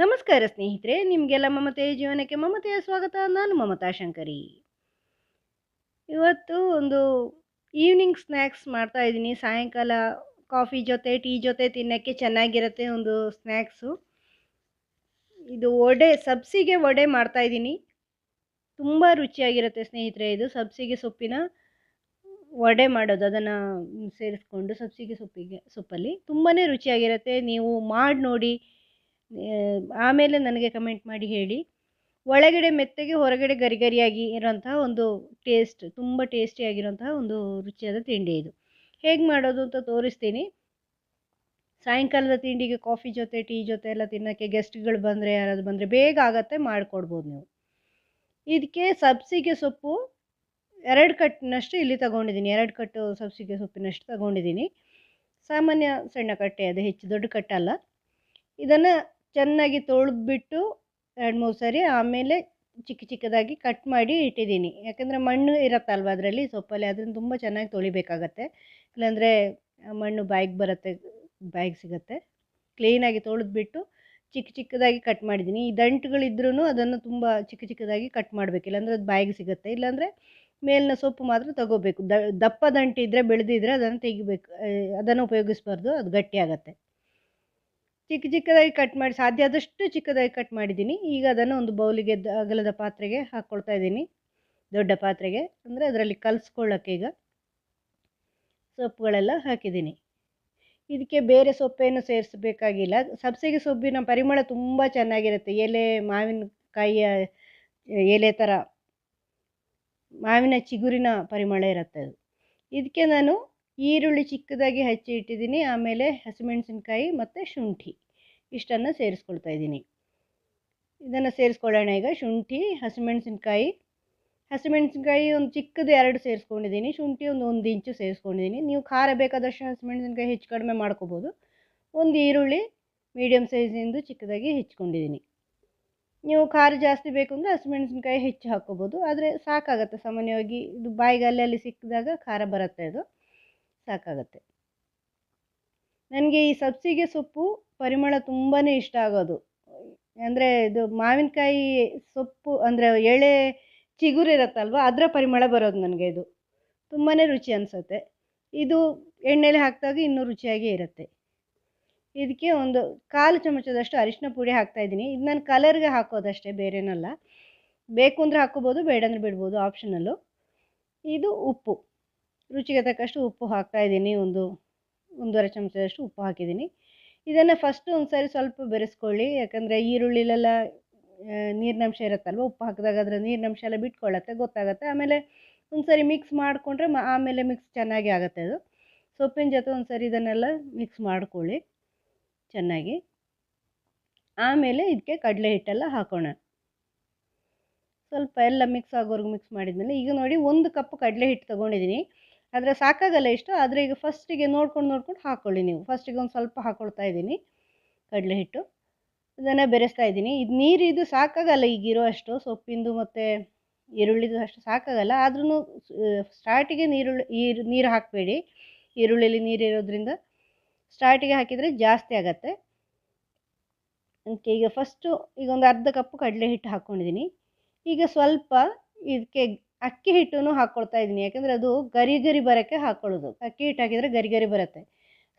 ನಮಸ್ಕಾರ ಸ್ನೇಹಿತರೆ, ನಿಮಗೆಲ್ಲ ಮಮತೆಯ ಜೀವನಕ್ಕೆ ಮಮತೆಯ ಸ್ವಾಗತ. ನಾನು ಮಮತಾ ಶಂಕರಿ. ಇವತ್ತು ಒಂದು ಈವ್ನಿಂಗ್ ಸ್ನ್ಯಾಕ್ಸ್ ಮಾಡ್ತಾ ಇದ್ದೀನಿ. ಸಾಯಂಕಾಲ ಕಾಫಿ ಜೊತೆ ಟೀ ಜೊತೆ ತಿನ್ನೋಕ್ಕೆ ಚೆನ್ನಾಗಿರುತ್ತೆ ಒಂದು ಸ್ನ್ಯಾಕ್ಸು. ಇದು ವಡೆ, ಸಬ್ಸಿಗೆ ವಡೆ ಮಾಡ್ತಾ ಇದ್ದೀನಿ. ತುಂಬ ರುಚಿಯಾಗಿರುತ್ತೆ ಸ್ನೇಹಿತರೆ. ಇದು ಸಬ್ಸಿಗೆ ಸೊಪ್ಪಿನ ವಡೆ ಮಾಡೋದು, ಅದನ್ನು ಸೇರಿಸ್ಕೊಂಡು ಸೊಪ್ಪಲ್ಲಿ ತುಂಬಾ ರುಚಿಯಾಗಿರುತ್ತೆ. ನೀವು ಮಾಡಿ ನೋಡಿ, ಆಮೇಲೆ ನನಗೆ ಕಮೆಂಟ್ ಮಾಡಿ ಹೇಳಿ. ಒಳಗಡೆ ಮೆತ್ತಗೆ, ಹೊರಗಡೆ ಗರಿಗರಿಯಾಗಿ ಇರೋಂತಹ ಒಂದು ಟೇಸ್ಟ್, ತುಂಬ ಟೇಸ್ಟಿಯಾಗಿರೋಂತಹ ಒಂದು ರುಚಿಯಾದ ತಿಂಡಿ ಇದು. ಹೇಗೆ ಮಾಡೋದು ಅಂತ ತೋರಿಸ್ತೀನಿ. ಸಾಯಂಕಾಲದ ತಿಂಡಿಗೆ ಕಾಫಿ ಜೊತೆ ಟೀ ಜೊತೆ ಎಲ್ಲ ತಿನ್ನೋಕ್ಕೆ, ಗೆಸ್ಟ್ಗಳು ಬಂದರೆ ಯಾರಾದ್ರು ಬಂದರೆ ಬೇಗ ಆಗತ್ತೆ, ಮಾಡಿಕೊಡ್ಬೋದು ನೀವು. ಇದಕ್ಕೆ ಸಬ್ಸಿಗೆ ಸೊಪ್ಪು 2 ಕಟ್ಟಿನಷ್ಟು ಇಲ್ಲಿ ತಗೊಂಡಿದ್ದೀನಿ. 2 ಕಟ್ಟು ಸಬ್ಸಿಗೆ ಸೊಪ್ಪಿನಷ್ಟು ತಗೊಂಡಿದ್ದೀನಿ. ಸಾಮಾನ್ಯ ಸಣ್ಣ ಕಟ್ಟೆ, ಅದು ಹೆಚ್ಚು ದೊಡ್ಡ ಕಟ್ಟಲ್ಲ. ಇದನ್ನು ಚೆನ್ನಾಗಿ ತೊಳೆದ್ಬಿಟ್ಟು 2-3 ಸರಿ ಆಮೇಲೆ ಚಿಕ್ಕ ಚಿಕ್ಕದಾಗಿ ಕಟ್ ಮಾಡಿ ಇಟ್ಟಿದ್ದೀನಿ. ಯಾಕಂದರೆ ಮಣ್ಣು ಇರುತ್ತಲ್ವ ಅದರಲ್ಲಿ, ಸೊಪ್ಪಲ್ಲಿ, ಅದನ್ನು ತುಂಬ ಚೆನ್ನಾಗಿ ತೊಳಿಬೇಕಾಗತ್ತೆ. ಇಲ್ಲಾಂದರೆ ಮಣ್ಣು ಬಾಯಿಗೆ ಸಿಗುತ್ತೆ. ಕ್ಲೀನಾಗಿ ತೊಳೆದ್ಬಿಟ್ಟು ಚಿಕ್ಕ ಚಿಕ್ಕದಾಗಿ ಕಟ್ ಮಾಡಿದ್ದೀನಿ. ಈ ದಂಟುಗಳಿದ್ರೂ ಅದನ್ನು ತುಂಬ ಚಿಕ್ಕ ಚಿಕ್ಕದಾಗಿ ಕಟ್ ಮಾಡಬೇಕು, ಇಲ್ಲಾಂದರೆ ಅದು ಬಾಯಿಗೆ ಸಿಗುತ್ತೆ. ಇಲ್ಲಾಂದರೆ ಮೇಲಿನ ಸೊಪ್ಪು ಮಾತ್ರ ತಗೋಬೇಕು. ದಪ್ಪ ದಂಟಿದ್ದರೆ, ಬೆಳೆದಿದ್ರೆ ಅದನ್ನು ತೆಗಿಬೇಕು. ಅದನ್ನು ಉಪಯೋಗಿಸ್ಬಾರ್ದು, ಅದು ಗಟ್ಟಿಯಾಗತ್ತೆ. ಚಿಕ್ಕ ಚಿಕ್ಕದಾಗಿ ಕಟ್ ಮಾಡಿ, ಸಾಧ್ಯ ಆದಷ್ಟು ಚಿಕ್ಕದಾಗಿ ಕಟ್ ಮಾಡಿದ್ದೀನಿ. ಈಗ ಅದನ್ನು ಒಂದು ಬೌಲಿಗೆ, ಅಗಲದ ಪಾತ್ರೆಗೆ ಹಾಕ್ಕೊಳ್ತಾ ಇದ್ದೀನಿ. ದೊಡ್ಡ ಪಾತ್ರೆಗೆ, ಅಂದರೆ ಅದರಲ್ಲಿ ಕಲಿಸ್ಕೊಳ್ಳೋಕ್ಕೆ ಈಗ ಸೊಪ್ಪುಗಳೆಲ್ಲ ಹಾಕಿದ್ದೀನಿ. ಇದಕ್ಕೆ ಬೇರೆ ಸೊಪ್ಪೇನು ಸೇರಿಸಬೇಕಾಗಿಲ್ಲ. ಸಬ್ಸಿಗೆ ಸೊಪ್ಪಿನ ಪರಿಮಳ ತುಂಬ ಚೆನ್ನಾಗಿರುತ್ತೆ. ಮಾವಿನಕಾಯಿಯ ಎಲೆ ಥರ, ಮಾವಿನ ಚಿಗುರಿನ ಪರಿಮಳ ಇರುತ್ತೆ ಅದು. ಇದಕ್ಕೆ ನಾನು ಈರುಳ್ಳಿ ಚಿಕ್ಕದಾಗಿ ಹೆಚ್ಚಿ ಇಟ್ಟಿದ್ದೀನಿ. ಆಮೇಲೆ ಹಸಿಮೆಣಸಿನ್ಕಾಯಿ ಮತ್ತು ಶುಂಠಿ ಇಷ್ಟನ್ನು ಸೇರಿಸ್ಕೊಳ್ತಾ ಇದ್ದೀನಿ. ಇದನ್ನು ಸೇರಿಸ್ಕೊಳ್ಳೋಣ ಈಗ. ಶುಂಠಿ, ಹಸಿಮೆಣಸಿನ್ಕಾಯಿ ಒಂದು ಚಿಕ್ಕದು 2 ಸೇರಿಸ್ಕೊಂಡಿದ್ದೀನಿ. ಶುಂಠಿ ಒಂದು ಇಂಚು ಸೇರಿಸ್ಕೊಂಡಿದ್ದೀನಿ. ನೀವು ಖಾರ ಬೇಕಾದಷ್ಟು ಹಸಿಮೆಣಸಿನ್ಕಾಯಿ ಹೆಚ್ಚು ಕಡಿಮೆ ಮಾಡ್ಕೋಬೋದು. ಒಂದು ಈರುಳ್ಳಿ ಮೀಡಿಯಮ್ ಸೈಜಿಂದು ಚಿಕ್ಕದಾಗಿ ಹೆಚ್ಚಿಕೊಂಡಿದ್ದೀನಿ. ನೀವು ಖಾರ ಜಾಸ್ತಿ ಬೇಕು ಅಂದರೆ ಹಸಿಮೆಣಸಿನ್ಕಾಯಿ ಹೆಚ್ಚು ಹಾಕ್ಕೋಬೋದು, ಆದರೆ ಸಾಕಾಗುತ್ತೆ. ಸಾಮಾನ್ಯವಾಗಿ ಇದು ಬಾಯಿಗೆ ಅಲ್ಲಿ ಸಿಕ್ಕಿದಾಗ ಖಾರ ಬರುತ್ತೆ, ಅದು ಸಾಕಾಗತ್ತೆ. ನನಗೆ ಈ ಸಬ್ಸಿಗೆ ಸೊಪ್ಪು ಪರಿಮಳ ತುಂಬಾ ಇಷ್ಟ ಆಗೋದು. ಅಂದರೆ ಇದು ಮಾವಿನಕಾಯಿ ಸೊಪ್ಪು, ಅಂದರೆ ಎಳೆ ಚಿಗುರು ಇರುತ್ತಲ್ವ, ಅದರ ಪರಿಮಳ ಬರೋದು ನನಗೆ. ಇದು ತುಂಬಾ ರುಚಿ ಅನಿಸುತ್ತೆ. ಇದು ಎಣ್ಣೆಲಿ ಹಾಕಿದಾಗ ಇನ್ನೂ ರುಚಿಯಾಗಿ ಇರುತ್ತೆ. ಇದಕ್ಕೆ ಒಂದು 1/4 ಚಮಚದಷ್ಟು ಅರಿಶಿನ ಪುಡಿ ಹಾಕ್ತಾಯಿದ್ದೀನಿ. ಇದು ನಾನು ಕಲರ್ಗೆ ಹಾಕೋದಷ್ಟೇ, ಬೇರೇನಲ್ಲ. ಬೇಕು ಅಂದರೆ ಹಾಕ್ಕೋಬೋದು, ಬೇಡ ಅಂದರೆ ಬಿಡ್ಬೋದು, ಆಪ್ಷನಲ್ಲು. ಇದು ಉಪ್ಪು, ರುಚಿಗೆ ತಕ್ಕಷ್ಟು ಉಪ್ಪು ಹಾಕ್ತಾಯಿದ್ದೀನಿ. 1.5 ಚಮಚದಷ್ಟು ಉಪ್ಪು ಹಾಕಿದ್ದೀನಿ. ಇದನ್ನು ಫಸ್ಟು ಒಂದು ಸಾರಿ ಸ್ವಲ್ಪ ಬೆರೆಸ್ಕೊಳ್ಳಿ. ಯಾಕಂದರೆ ಈರುಳ್ಳಿಲೆಲ್ಲ ನೀರಿನಂಶ ಇರುತ್ತಲ್ವ, ಉಪ್ಪು ಹಾಕಿದಾಗ ಅದರ ನೀರಿನಂಶ ಎಲ್ಲ ಬಿಟ್ಕೊಳ್ಳುತ್ತೆ, ಗೊತ್ತಾಗುತ್ತೆ. ಆಮೇಲೆ ಒಂದು ಸಾರಿ ಮಿಕ್ಸ್ ಮಾಡಿಕೊಂಡ್ರೆ ಆಮೇಲೆ ಮಿಕ್ಸ್ ಚೆನ್ನಾಗಿ ಆಗುತ್ತೆ ಅದು. ಸೊಪ್ಪಿನ ಜೊತೆ ಒಂದು ಸಾರಿ ಇದನ್ನೆಲ್ಲ ಮಿಕ್ಸ್ ಮಾಡ್ಕೊಳ್ಳಿ ಚೆನ್ನಾಗಿ. ಆಮೇಲೆ ಇದಕ್ಕೆ ಕಡಲೆ ಹಿಟ್ಟೆಲ್ಲ ಹಾಕೋಣ. ಸ್ವಲ್ಪ ಎಲ್ಲ ಮಿಕ್ಸ್ ಆಗೋವರೆಗೂ ಮಿಕ್ಸ್ ಮಾಡಿದ್ಮೇಲೆ, ಈಗ ನೋಡಿ 1 ಕಪ್ ಕಡಲೆ ಹಿಟ್ಟು ತೊಗೊಂಡಿದ್ದೀನಿ. ಆದರೆ ಸಾಕಾಗಲ್ಲ ಇಷ್ಟು. ಆದರೆ ಈಗ ಫಸ್ಟಿಗೆ ನೋಡ್ಕೊಂಡು ಹಾಕ್ಕೊಳ್ಳಿ ನೀವು. ಫಸ್ಟಿಗೆ ಒಂದು ಸ್ವಲ್ಪ ಹಾಕ್ಕೊಳ್ತಾ ಇದ್ದೀನಿ ಕಡಲೆ ಹಿಟ್ಟು. ಇದನ್ನು ಬೆರೆಸ್ತಾ ಇದ್ದೀನಿ. ಇದು ಸಾಕಾಗಲ್ಲ, ಈಗಿರೋ ಅಷ್ಟು ಸೊಪ್ಪಿಂದು ಮತ್ತು ಈರುಳ್ಳಿದು ಅಷ್ಟು ಸಾಕಾಗಲ್ಲ. ಆದ್ರೂ ಸ್ಟಾರ್ಟಿಗೆ ನೀರು ಹಾಕಬೇಡಿ. ಈರುಳ್ಳಿಲಿ ನೀರಿರೋದ್ರಿಂದ ಸ್ಟಾರ್ಟಿಗೆ ಹಾಕಿದರೆ ಜಾಸ್ತಿ ಆಗತ್ತೆ. ಅದಕ್ಕೆ ಈಗ ಫಸ್ಟು ಒಂದು ಅರ್ಧ ಕಪ್ಪು ಕಡಲೆ ಹಿಟ್ಟು ಹಾಕ್ಕೊಂಡಿದ್ದೀನಿ. ಈಗ ಸ್ವಲ್ಪ ಇದಕ್ಕೆ ಅಕ್ಕಿ ಹಿಟ್ಟನ್ನು ಹಾಕ್ಕೊಳ್ತಾ ಇದ್ದೀನಿ. ಯಾಕಂದರೆ ಅದು ಗರಿ ಬರೋಕ್ಕೆ ಹಾಕ್ಕೊಳ್ಳೋದು. ಅಕ್ಕಿ ಹಿಟ್ಟು ಹಾಕಿದರೆ ಗರಿ ಬರುತ್ತೆ.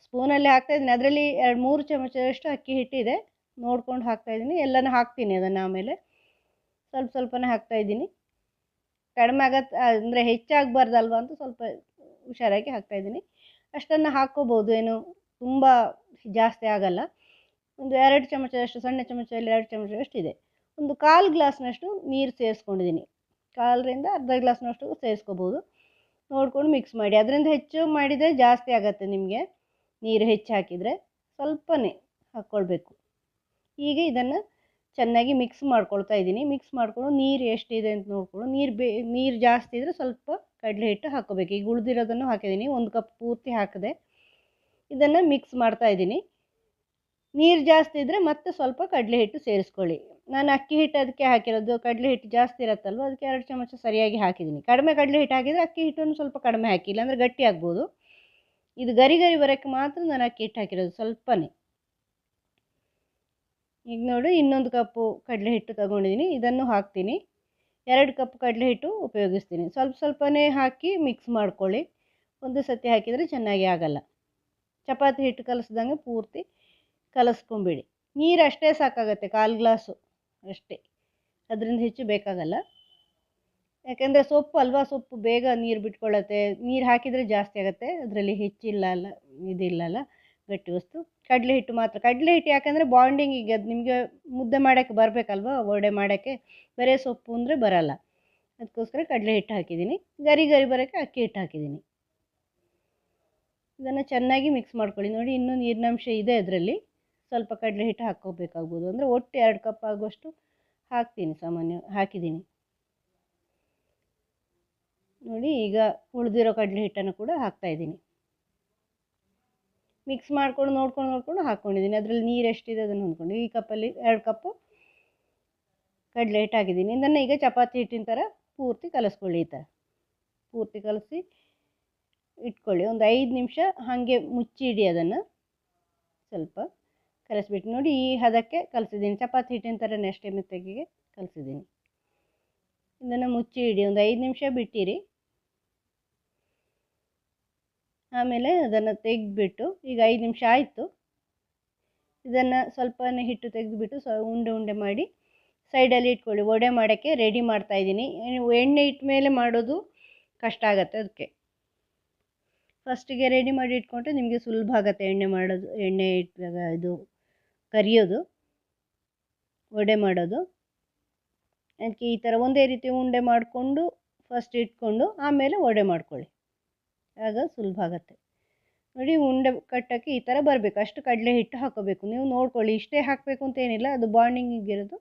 ಸ್ಪೂನಲ್ಲಿ ಹಾಕ್ತಾಯಿದ್ದೀನಿ. ಅದರಲ್ಲಿ 2-3 ಚಮಚದಷ್ಟು ಅಕ್ಕಿ ಹಿಟ್ಟಿದೆ, ನೋಡ್ಕೊಂಡು ಹಾಕ್ತಾಯಿದ್ದೀನಿ. ಎಲ್ಲನೂ ಹಾಕ್ತೀನಿ, ಅದನ್ನು ಆಮೇಲೆ ಸ್ವಲ್ಪನೇ ಹಾಕ್ತಾಯಿದ್ದೀನಿ. ಕಡಿಮೆ ಅಂದರೆ ಹೆಚ್ಚಾಗಬಾರ್ದಲ್ವ ಅಂತ ಸ್ವಲ್ಪ ಹುಷಾರಾಗಿ ಹಾಕ್ತಾಯಿದ್ದೀನಿ. ಅಷ್ಟನ್ನು ಹಾಕ್ಕೋಬೋದು, ಏನು ತುಂಬ ಜಾಸ್ತಿ ಆಗಲ್ಲ. ಒಂದು 2 ಚಮಚದಷ್ಟು, ಸಣ್ಣ ಚಮಚದಲ್ಲಿ 2 ಚಮಚದಷ್ಟು ಇದೆ. ಒಂದು 1/4 ಗ್ಲಾಸ್ನಷ್ಟು ನೀರು ಸೇರಿಸ್ಕೊಂಡಿದ್ದೀನಿ. 1/4ರಿಂದ ಅರ್ಧ ಗ್ಲಾಸ್ನಷ್ಟು ಸೇರಿಸ್ಕೋಬೋದು. ನೋಡ್ಕೊಂಡು ಮಿಕ್ಸ್ ಮಾಡಿ. ಅದರಿಂದ ಹೆಚ್ಚು ಮಾಡಿದರೆ ಜಾಸ್ತಿ ಆಗುತ್ತೆ ನಿಮಗೆ. ನೀರು ಹೆಚ್ಚು ಹಾಕಿದರೆ ಸ್ವಲ್ಪನೇ ಹಾಕ್ಕೊಳ್ಬೇಕು. ಈಗ ಇದನ್ನು ಚೆನ್ನಾಗಿ ಮಿಕ್ಸ್ ಮಾಡ್ಕೊಳ್ತಾ ಇದ್ದೀನಿ. ಮಿಕ್ಸ್ ಮಾಡಿಕೊಂಡು ನೀರು ಎಷ್ಟಿದೆ ಅಂತ ನೋಡಿಕೊಂಡು, ನೀರು ಜಾಸ್ತಿ ಇದ್ದರೆ ಸ್ವಲ್ಪ ಕಡಲೆ ಹಿಟ್ಟು ಹಾಕ್ಕೋಬೇಕು. ಈಗ ಉಳಿದಿರೋದನ್ನು ಹಾಕಿದ್ದೀನಿ, 1 ಕಪ್ ಪೂರ್ತಿ ಹಾಕಿದೆ. ಇದನ್ನು ಮಿಕ್ಸ್ ಮಾಡ್ತಾ ಇದ್ದೀನಿ. ನೀರು ಜಾಸ್ತಿ ಇದ್ದರೆ ಮತ್ತೆ ಸ್ವಲ್ಪ ಕಡಲೆ ಹಿಟ್ಟು ಸೇರಿಸ್ಕೊಳ್ಳಿ. ನಾನು ಅಕ್ಕಿ ಹಿಟ್ಟು ಅದಕ್ಕೆ ಹಾಕಿರೋದು, ಕಡಲೆ ಹಿಟ್ಟು ಜಾಸ್ತಿ ಇರುತ್ತಲ್ವ, ಅದಕ್ಕೆ 2 ಚಮಚ ಸರಿಯಾಗಿ ಹಾಕಿದ್ದೀನಿ. ಕಡಿಮೆ ಕಡಲೆ ಹಿಟ್ಟು ಹಾಕಿದರೆ ಅಕ್ಕಿ ಹಿಟ್ಟನ್ನು ಸ್ವಲ್ಪ ಕಡಿಮೆ ಹಾಕಿ, ಇಲ್ಲಾಂದರೆ ಗಟ್ಟಿ ಆಗ್ಬೋದು. ಇದು ಗರಿ ಬರೋಕ್ಕೆ ಮಾತ್ರ ನಾನು ಅಕ್ಕಿ ಹಿಟ್ಟು ಹಾಕಿರೋದು, ಸ್ವಲ್ಪನೇ. ಈಗ ನೋಡಿ ಇನ್ನೊಂದು ಕಪ್ಪು ಕಡಲೆ ಹಿಟ್ಟು ತಗೊಂಡಿದ್ದೀನಿ, ಇದನ್ನು ಹಾಕ್ತೀನಿ. 2 ಕಪ್ ಕಡಲೆ ಹಿಟ್ಟು ಉಪಯೋಗಿಸ್ತೀನಿ. ಸ್ವಲ್ಪ ಸ್ವಲ್ಪನೇ ಹಾಕಿ ಮಿಕ್ಸ್ ಮಾಡ್ಕೊಳ್ಳಿ. ಒಂದು ಸತಿ ಹಾಕಿದರೆ ಚೆನ್ನಾಗಿ ಆಗಲ್ಲ. ಚಪಾತಿ ಹಿಟ್ಟು ಕಲಿಸ್ದಂಗೆ ಪೂರ್ತಿ ಕಲಸ್ಕೊಂಬಿಡಿ. ನೀರು ಅಷ್ಟೇ ಸಾಕಾಗತ್ತೆ, 1/4 ಗ್ಲಾಸು ಅಷ್ಟೇ, ಅದರಿಂದ ಹೆಚ್ಚು ಬೇಕಾಗಲ್ಲ. ಯಾಕೆಂದರೆ ಸೊಪ್ಪು ಅಲ್ವಾ, ಸೊಪ್ಪು ಬೇಗ ನೀರು ಬಿಟ್ಕೊಳ್ಳುತ್ತೆ. ನೀರು ಹಾಕಿದರೆ ಜಾಸ್ತಿ ಆಗುತ್ತೆ, ಅದರಲ್ಲಿ ಇದಿಲ್ಲಲ್ಲ ಗಟ್ಟಿ ವಸ್ತು. ಕಡಲೆ ಹಿಟ್ಟು ಮಾತ್ರ, ಕಡಲೆ ಹಿಟ್ಟು ಯಾಕಂದರೆ ಬಾಂಡಿಂಗಿಗೆ ಅದು ನಿಮಗೆ ಮುದ್ದೆ ಮಾಡೋಕ್ಕೆ ಬರಬೇಕಲ್ವ, ವಡೆ ಮಾಡೋಕ್ಕೆ. ಬರೀ ಸೊಪ್ಪು ಅಂದರೆ ಬರಲ್ಲ, ಅದಕ್ಕೋಸ್ಕರ ಕಡಲೆ ಹಿಟ್ಟು ಹಾಕಿದ್ದೀನಿ. ಗರಿ ಗರಿ ಬರೋಕ್ಕೆ ಅಕ್ಕಿ ಹಿಟ್ಟು ಹಾಕಿದ್ದೀನಿ. ಇದನ್ನು ಚೆನ್ನಾಗಿ ಮಿಕ್ಸ್ ಮಾಡ್ಕೊಳ್ಳಿ. ನೋಡಿ ಇನ್ನೂ ನೀರಿನಂಶ ಇದೆ ಅದರಲ್ಲಿ, ಸ್ವಲ್ಪ ಕಡಲೆ ಹಿಟ್ಟು ಹಾಕ್ಕೋಬೇಕಾಗ್ಬೋದು. ಅಂದರೆ ಒಟ್ಟು 2 ಕಪ್ ಆಗುವಷ್ಟು ಹಾಕ್ತೀನಿ, ಹಾಕಿದ್ದೀನಿ. ನೋಡಿ ಈಗ ಉಳಿದಿರೋ ಕಡಲೆ ಹಿಟ್ಟನ್ನು ಕೂಡ ಹಾಕ್ತಾಯಿದ್ದೀನಿ. ಮಿಕ್ಸ್ ಮಾಡ್ಕೊಂಡು ನೋಡ್ಕೊಂಡು ಹಾಕ್ಕೊಂಡಿದ್ದೀನಿ. ಅದರಲ್ಲಿ ನೀರು ಎಷ್ಟಿದೆ ಅದನ್ನು ಹೊಂದ್ಕೊಂಡು. ಈ ಕಪ್ಪಲ್ಲಿ 2 ಕಪ್ಪು ಕಡಲೆ ಹಿಟ್ಟು ಹಾಕಿದ್ದೀನಿ. ಇದನ್ನು ಈಗ ಚಪಾತಿ ಹಿಟ್ಟಿನ ಥರ ಪೂರ್ತಿ ಕಲಿಸ್ಕೊಳ್ಳಿ. ಈ ಥರ ಪೂರ್ತಿ ಕಲಸಿ ಇಟ್ಕೊಳ್ಳಿ. ಒಂದು 5 ನಿಮಿಷ ಹಾಗೆ ಮುಚ್ಚಿ ಇಡಿ. ಅದನ್ನು ಸ್ವಲ್ಪ ಕಲಿಸ್ಬಿಟ್ಟು ನೋಡಿ ಈ ಹದಕ್ಕೆ ಕಲಿಸಿದ್ದೀನಿ. ಚಪಾತಿ ಹಿಟ್ಟಿನ ಥರನೇ ಅಷ್ಟೇ ಮೆತ್ತಗೆ ಕಲಿಸಿದ್ದೀನಿ. ಇದನ್ನು ಮುಚ್ಚಿ ಇಡಿ, ಒಂದು 5 ನಿಮಿಷ ಬಿಟ್ಟಿರಿ. ಆಮೇಲೆ ಅದನ್ನು ತೆಗೆದುಬಿಟ್ಟು, ಈಗ 5 ನಿಮಿಷ ಆಯಿತು. ಇದನ್ನು ಸ್ವಲ್ಪನೇ ಹಿಟ್ಟು ತೆಗೆದುಬಿಟ್ಟು ಉಂಡೆ ಉಂಡೆ ಮಾಡಿ ಸೈಡಲ್ಲಿ ಇಟ್ಕೊಳ್ಳಿ. ವಡೆ ಮಾಡೋಕ್ಕೆ ರೆಡಿ ಮಾಡ್ತಾಯಿದ್ದೀನಿ. ಎಣ್ಣೆ ಇಟ್ಟ ಮೇಲೆ ಮಾಡೋದು ಕಷ್ಟ ಆಗುತ್ತೆ, ಅದಕ್ಕೆ ಫಸ್ಟಿಗೆ ರೆಡಿ ಮಾಡಿ ಇಟ್ಕೊಂಡ್ರೆ ನಿಮಗೆ ಸುಲಭ ಆಗುತ್ತೆ ಎಣ್ಣೆ ಇಟ್ಟಾಗ ಇದು ಕರಿಯೋದು, ವಡೆ ಮಾಡೋದು. ಅದಕ್ಕೆ ಈ ಥರ ಒಂದೇ ರೀತಿ ಉಂಡೆ ಮಾಡಿಕೊಂಡು ಫಸ್ಟ್ ಇಟ್ಕೊಂಡು ಆಮೇಲೆ ವಡೆ ಮಾಡ್ಕೊಳ್ಳಿ, ಆಗ ಸುಲಭ ಆಗುತ್ತೆ. ನೋಡಿ ಉಂಡೆ ಕಟ್ಟೋಕ್ಕೆ ಈ ಥರ ಬರಬೇಕು, ಅಷ್ಟು ಕಡಲೆ ಹಿಟ್ಟು ಹಾಕೋಬೇಕು. ನೀವು ನೋಡ್ಕೊಳ್ಳಿ, ಇಷ್ಟೇ ಹಾಕಬೇಕು ಅಂತ ಏನಿಲ್ಲ, ಅದು ಬಾಂಡಿಂಗಿಗಿರೋದು.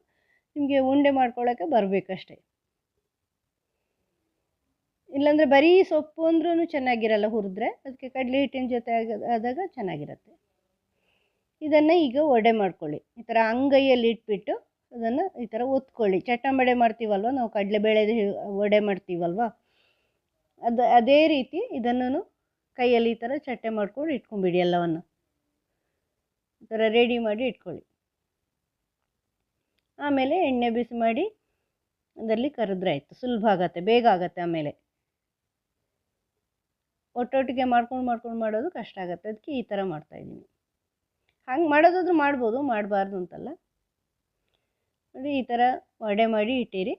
ನಿಮಗೆ ಉಂಡೆ ಮಾಡ್ಕೊಳ್ಳೋಕ್ಕೆ ಬರಬೇಕಷ್ಟೇ. ಇಲ್ಲಾಂದರೆ ಬರೀ ಸೊಪ್ಪು ಅಂದ್ರೂ ಚೆನ್ನಾಗಿರಲ್ಲ ಹುರಿದ್ರೆ, ಅದಕ್ಕೆ ಕಡಲೆ ಹಿಟ್ಟಿನ ಜೊತೆ ಆದಾಗ ಚೆನ್ನಾಗಿರುತ್ತೆ. ಇದನ್ನು ಈಗ ವಡೆ ಮಾಡ್ಕೊಳ್ಳಿ. ಈ ಥರ ಅಂಗೈಯಲ್ಲಿ ಇಟ್ಬಿಟ್ಟು ಅದನ್ನು ಈ ಥರ ಒತ್ಕೊಳ್ಳಿ. ಚಟ್ಟಂಬಡೆ ಮಾಡ್ತೀವಲ್ವ ನಾವು, ಕಡಲೆಬೇಳೆದು ವಡೆ ಮಾಡ್ತೀವಲ್ವ, ಅದೇ ರೀತಿ ಇದನ್ನು ಕೈಯಲ್ಲಿ ಈ ಥರ ಚಟ್ಟೆ ಮಾಡ್ಕೊಂಡು ಇಟ್ಕೊಂಬಿಡಿ. ಎಲ್ಲವನ್ನು ಈ ಥರ ರೆಡಿ ಮಾಡಿ ಇಟ್ಕೊಳ್ಳಿ. ಆಮೇಲೆ ಎಣ್ಣೆ ಬಿಸಿ ಮಾಡಿ ಅದರಲ್ಲಿ ಕರೆದ್ರೆ ಆಯಿತು, ಸುಲಭ ಆಗುತ್ತೆ, ಬೇಗ ಆಗುತ್ತೆ. ಆಮೇಲೆ ಒಟ್ಟೊಟ್ಟಿಗೆ ಮಾಡ್ಕೊಂಡು ಮಾಡೋದು ಕಷ್ಟ ಆಗುತ್ತೆ, ಅದಕ್ಕೆ ಈ ಥರ ಮಾಡ್ತಾಯಿದ್ದೀನಿ. ಹಂಗೆ ಮಾಡೋದಾದ್ರೂ ಮಾಡ್ಬೋದು, ಮಾಡಬಾರ್ದು ಅಂತಲ್ಲ. ನೋಡಿ ಈ ಥರ ವಡೆ ಮಾಡಿ ಇಟ್ಟಿರಿ.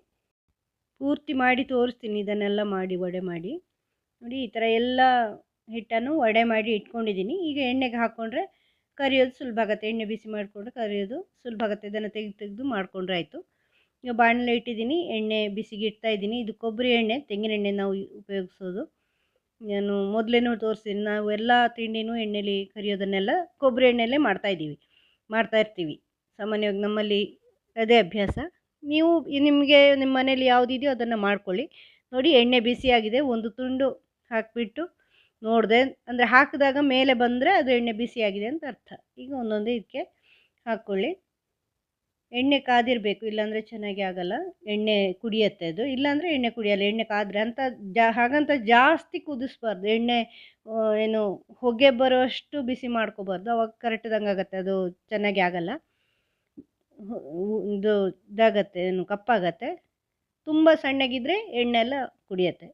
ಪೂರ್ತಿ ಮಾಡಿ ತೋರಿಸ್ತೀನಿ, ಇದನ್ನೆಲ್ಲ ಮಾಡಿ ವಡೆ ಮಾಡಿ. ನೋಡಿ ಈ ಥರ ಎಲ್ಲ ಹಿಟ್ಟನ್ನು ವಡೆ ಮಾಡಿ ಇಟ್ಕೊಂಡಿದ್ದೀನಿ. ಈಗ ಎಣ್ಣೆಗೆ ಹಾಕ್ಕೊಂಡ್ರೆ ಕರಿಯೋದು ಸುಲಭ ಆಗುತ್ತೆ. ಎಣ್ಣೆ ಬಿಸಿ ಮಾಡಿಕೊಂಡ್ರೆ ಕರಿಯೋದು ಸುಲಭ ಆಗುತ್ತೆ. ಇದನ್ನು ತೆಗೆದು ಮಾಡಿಕೊಂಡ್ರೆ ಆಯಿತು. ಈಗ ಬಾಣಲೆ ಇಟ್ಟಿದ್ದೀನಿ, ಎಣ್ಣೆ ಬಿಸಿಗೆ ಇಡ್ತಾಯಿದ್ದೀನಿ. ಇದು ಕೊಬ್ಬರಿ ಎಣ್ಣೆ, ತೆಂಗಿನ ಎಣ್ಣೆ ನಾವು ಉಪಯೋಗಿಸೋದು. ನಾನು ಮೊದಲೇನೂ ತೋರಿಸ್ತೀನಿ, ನಾವು ಎಲ್ಲ ತಿಂಡಿನೂ ಎಣ್ಣೆಲಿ ಕರಿಯೋದನ್ನೆಲ್ಲ ಕೊಬ್ಬರಿ ಎಣ್ಣೆಯಲ್ಲೇ ಮಾಡ್ತಾಯಿರ್ತೀವಿ ಸಾಮಾನ್ಯವಾಗಿ. ನಮ್ಮಲ್ಲಿ ಅದೇ ಅಭ್ಯಾಸ. ನೀವು ನಿಮಗೆ ನಿಮ್ಮ ಮನೇಲಿ ಯಾವುದಿದೆಯೋ ಅದನ್ನು ಮಾಡ್ಕೊಳ್ಳಿ. ನೋಡಿ ಎಣ್ಣೆ ಬಿಸಿಯಾಗಿದೆ, ಒಂದು ತುಂಡು ಹಾಕಿಬಿಟ್ಟು ನೋಡಿದೆ, ಅಂದರೆ ಹಾಕಿದಾಗ ಮೇಲೆ ಬಂದರೆ ಅದು ಎಣ್ಣೆ ಬಿಸಿಯಾಗಿದೆ ಅಂತ ಅರ್ಥ. ಈಗ ಒಂದೊಂದೇ ಇದಕ್ಕೆ ಹಾಕ್ಕೊಳ್ಳಿ. ಎಣ್ಣೆ ಕಾದಿರಬೇಕು, ಇಲ್ಲಾಂದರೆ ಚೆನ್ನಾಗಿ ಆಗಲ್ಲ. ಎಣ್ಣೆ ಕುಡಿಯುತ್ತೆ ಅದು, ಇಲ್ಲಾಂದರೆ ಎಣ್ಣೆ ಕುಡಿಯಲ್ಲ. ಎಣ್ಣೆ ಕಾದರೆ ಅಂತ ಹಾಗಂತ ಜಾಸ್ತಿ ಕುದಿಸ್ಬಾರ್ದು. ಎಣ್ಣೆ ಏನು ಹೊಗೆ ಬರೋಷ್ಟು ಬಿಸಿ ಮಾಡ್ಕೋಬಾರ್ದು, ಅವಾಗ ಕರೆಕ್ಟ್ದಂಗೆ ಆಗುತ್ತೆ, ಅದು ಚೆನ್ನಾಗಿ ಆಗಲ್ಲ. ಇದು ಇದಾಗತ್ತೆ, ಏನು ಕಪ್ಪಾಗತ್ತೆ. ತುಂಬ ಸಣ್ಣಗಿದ್ದರೆ ಎಣ್ಣೆ ಎಲ್ಲ ಕುಡಿಯುತ್ತೆ.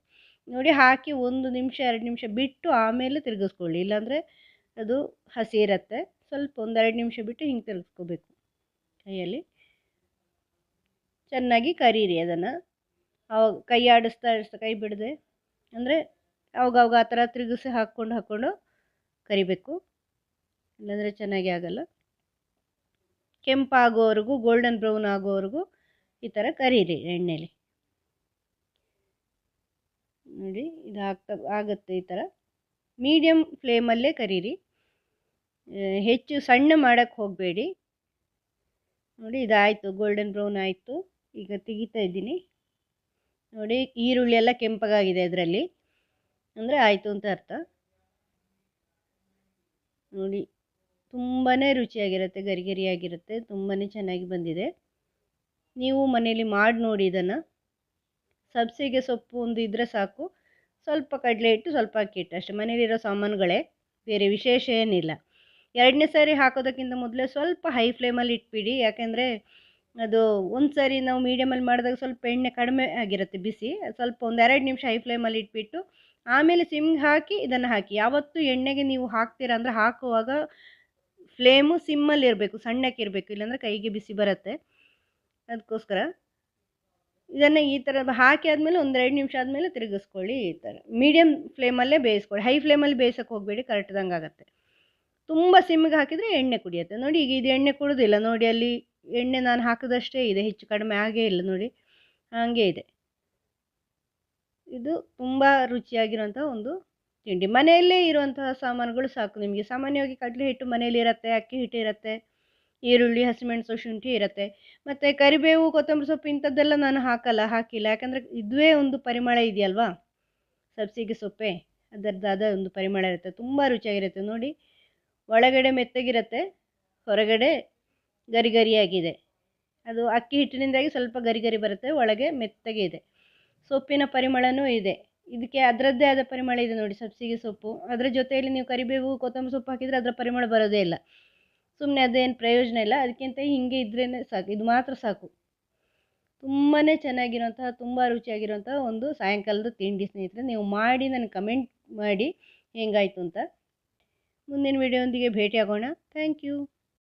ನೋಡಿ ಹಾಕಿ 1 ನಿಮಿಷ 2 ನಿಮಿಷ ಬಿಟ್ಟು ಆಮೇಲೆ ತಿರುಗಿಸ್ಕೊಳ್ಳಿ, ಇಲ್ಲಾಂದರೆ ಅದು ಹಸಿ ಇರುತ್ತೆ. ಸ್ವಲ್ಪ 1-2 ನಿಮಿಷ ಬಿಟ್ಟು ಹಿಂಗೆ ತಿರುಗಿಸ್ಕೋಬೇಕು ಕೈಯಲ್ಲಿ. ಚೆನ್ನಾಗಿ ಕರೀರಿ ಅದನ್ನು. ಅವಾಗ ಕೈ ಆಡಿಸ್ತಾ ಕೈ ಬಿಡದೆ, ಅಂದರೆ ಅವಾಗ ಆ ಥರ ತಿರುಗಿಸಿ ಹಾಕ್ಕೊಂಡು ಕರಿಬೇಕು, ಇಲ್ಲಾಂದರೆ ಚೆನ್ನಾಗಿ ಆಗಲ್ಲ. ಕೆಂಪಾಗೋವರೆಗೂ, ಗೋಲ್ಡನ್ ಬ್ರೌನ್ ಆಗೋವರೆಗೂ ಈ ಥರ ಕರೀರಿ ಎಣ್ಣೆಲಿ. ನೋಡಿ ಇದು ಆಗುತ್ತೆ ಈ ಥರ. ಮೀಡಿಯಮ್ ಫ್ಲೇಮಲ್ಲೇ ಕರೀರಿ, ಹೆಚ್ಚು ಸಣ್ಣ ಮಾಡೋಕ್ಕೆ ಹೋಗಬೇಡಿ. ನೋಡಿ ಇದಾಯಿತು, ಗೋಲ್ಡನ್ ಬ್ರೌನ್ ಆಯಿತು. ಈಗ ತೆಗಿತಾ ಇದ್ದೀನಿ. ನೋಡಿ ಈರುಳ್ಳಿ ಎಲ್ಲ ಕೆಂಪಗಾಗಿದೆ ಇದರಲ್ಲಿ, ಅಂದರೆ ಆಯಿತು ಅಂತ ಅರ್ಥ. ನೋಡಿ ತುಂಬಾ ರುಚಿಯಾಗಿರುತ್ತೆ, ಗರಿ ಗರಿಯಾಗಿರುತ್ತೆ, ತುಂಬಾ ಚೆನ್ನಾಗಿ ಬಂದಿದೆ. ನೀವು ಮನೇಲಿ ಮಾಡಿ ನೋಡಿ ಇದನ್ನು. ಸಬ್ಸಿಗೆ ಸೊಪ್ಪು ಒಂದು ಇದ್ದರೆ ಸಾಕು, ಸ್ವಲ್ಪ ಕಡಲೆ ಹಿಟ್ಟು, ಸ್ವಲ್ಪ ಅಕ್ಕಿ ಹಿಟ್ಟು ಅಷ್ಟೇ, ಮನೇಲಿರೋ ಸಾಮಾನುಗಳೇ, ಬೇರೆ ವಿಶೇಷ ಏನಿಲ್ಲ. ಎರಡನೇ ಸಾರಿ ಹಾಕೋದಕ್ಕಿಂತ ಮೊದಲೇ ಸ್ವಲ್ಪ ಹೈ ಫ್ಲೇಮಲ್ಲಿ ಇಟ್ಬಿಡಿ. ಯಾಕೆಂದರೆ ಅದು ಒಂದು ಸಾರಿ ನಾವು ಮೀಡಿಯಮಲ್ಲಿ ಮಾಡಿದಾಗ ಸ್ವಲ್ಪ ಎಣ್ಣೆ ಕಡಿಮೆ ಆಗಿರುತ್ತೆ ಬಿಸಿ. ಸ್ವಲ್ಪ ಒಂದು 2 ನಿಮಿಷ ಹೈ ಫ್ಲೇಮಲ್ಲಿ ಇಟ್ಬಿಟ್ಟು ಆಮೇಲೆ ಸಿಮ್ಗೆ ಹಾಕಿ ಇದನ್ನು ಹಾಕಿ. ಯಾವತ್ತೂ ಎಣ್ಣೆಗೆ ನೀವು ಹಾಕ್ತೀರಾ ಅಂದರೆ ಹಾಕುವಾಗ ಫ್ಲೇಮು ಸಿಮ್ಮಲ್ಲಿರಬೇಕು, ಸಣ್ಣಕ್ಕಿರಬೇಕು, ಇಲ್ಲಾಂದರೆ ಕೈಗೆ ಬಿಸಿ ಬರುತ್ತೆ. ಅದಕ್ಕೋಸ್ಕರ ಇದನ್ನು ಈ ಥರ ಹಾಕಿ ಆದಮೇಲೆ ಒಂದು 2 ನಿಮಿಷ ಆದಮೇಲೆ ತಿರುಗಿಸ್ಕೊಳ್ಳಿ. ಈ ಥರ ಮೀಡಿಯಮ್ ಫ್ಲೇಮಲ್ಲೇ ಬೇಯಿಸ್ಕೊಳ್ಳಿ. ಹೈ ಫ್ಲೇಮಲ್ಲಿ ಬೇಯಿಸೋಕ್ಕೆ ಹೋಗಬೇಡಿ, ಕರೆಕ್ಟ್ದಂಗೆ ಆಗುತ್ತೆ. ತುಂಬ ಸಿಮ್ಮಿಗೆ ಹಾಕಿದರೆ ಎಣ್ಣೆ ಕುಡಿಯುತ್ತೆ. ನೋಡಿ ಈಗ ಇದು ಎಣ್ಣೆ ಕುಡಿದಿಲ್ಲ ನೋಡಿ, ಅಲ್ಲಿ ಎಣ್ಣೆ ನಾನು ಹಾಕಿದಷ್ಟೇ ಇದೆ, ಹೆಚ್ಚು ಕಡಿಮೆ ಆಗೇ ಇಲ್ಲ ನೋಡಿ, ಹಾಗೆ ಇದೆ. ಇದು ತುಂಬ ರುಚಿಯಾಗಿರುವಂಥ ಒಂದು ತಿಂಡಿ. ಮನೆಯಲ್ಲೇ ಇರುವಂತಹ ಸಾಮಾನುಗಳು ಸಾಕು ನಿಮಗೆ. ಸಾಮಾನ್ಯವಾಗಿ ಕಡಲೆ ಹಿಟ್ಟು ಮನೆಯಲ್ಲಿ ಇರುತ್ತೆ, ಅಕ್ಕಿ ಹಿಟ್ಟು ಇರುತ್ತೆ, ಈರುಳ್ಳಿ, ಹಸಿಮೆಣಸು, ಶುಂಠಿ ಇರುತ್ತೆ. ಮತ್ತು ಕರಿಬೇವು, ಕೊತ್ತಂಬರಿ ಸೊಪ್ಪು ಇಂಥದ್ದೆಲ್ಲ ನಾನು ಹಾಕಿಲ್ಲ. ಯಾಕಂದರೆ ಇದುವೇ ಒಂದು ಪರಿಮಳ ಇದೆಯಲ್ವಾ, ಸಬ್ಸಿಗೆ ಸೊಪ್ಪೆ, ಅದರದ್ದಾದ ಒಂದು ಪರಿಮಳ ಇರುತ್ತೆ, ತುಂಬ ರುಚಿಯಾಗಿರುತ್ತೆ. ನೋಡಿ ಒಳಗಡೆ ಮೆತ್ತಗಿರುತ್ತೆ, ಹೊರಗಡೆ ಗರಿ ಗರಿಯಾಗಿದೆ. ಅದು ಅಕ್ಕಿ ಹಿಟ್ಟಿನಿಂದಾಗಿ ಸ್ವಲ್ಪ ಗರಿ ಗರಿ ಬರುತ್ತೆ, ಒಳಗೆ ಮೆತ್ತಗೆ ಇದೆ. ಸೊಪ್ಪಿನ ಪರಿಮಳನೂ ಇದೆ, ಇದಕ್ಕೆ ಅದರದ್ದೇ ಆದ ಪರಿಮಳ ಇದೆ ನೋಡಿ, ಸಬ್ಸಿಗೆ ಸೊಪ್ಪು. ಅದರ ಜೊತೆಯಲ್ಲಿ ನೀವು ಕರಿಬೇವು, ಕೊತ್ತಂಬರಿ ಸೊಪ್ಪು ಹಾಕಿದರೆ ಅದರ ಪರಿಮಳ ಬರೋದೇ ಇಲ್ಲ. ಸುಮ್ಮನೆ ಅದೇನು ಪ್ರಯೋಜನ ಇಲ್ಲ. ಅದಕ್ಕಿಂತ ಹೀಗೆ ಇದ್ರೇ ಸಾಕು, ಇದು ಮಾತ್ರ ಸಾಕು. ತುಂಬಾ ಚೆನ್ನಾಗಿರುವಂತಹ, ತುಂಬ ರುಚಿಯಾಗಿರುವಂತಹ ಒಂದು ಸಾಯಂಕಾಲದ ತಿಂಡಿ ಸ್ನೇಹಿತರೆ. ನೀವು ಮಾಡಿ ನನಗೆ ಕಮೆಂಟ್ ಮಾಡಿ ಹೆಂಗಾಯಿತು ಅಂತ. ಮುಂದಿನ ವಿಡಿಯೋದೊಂದಿಗೆ ಭೇಟಿಯಾಗೋಣ. Thank you.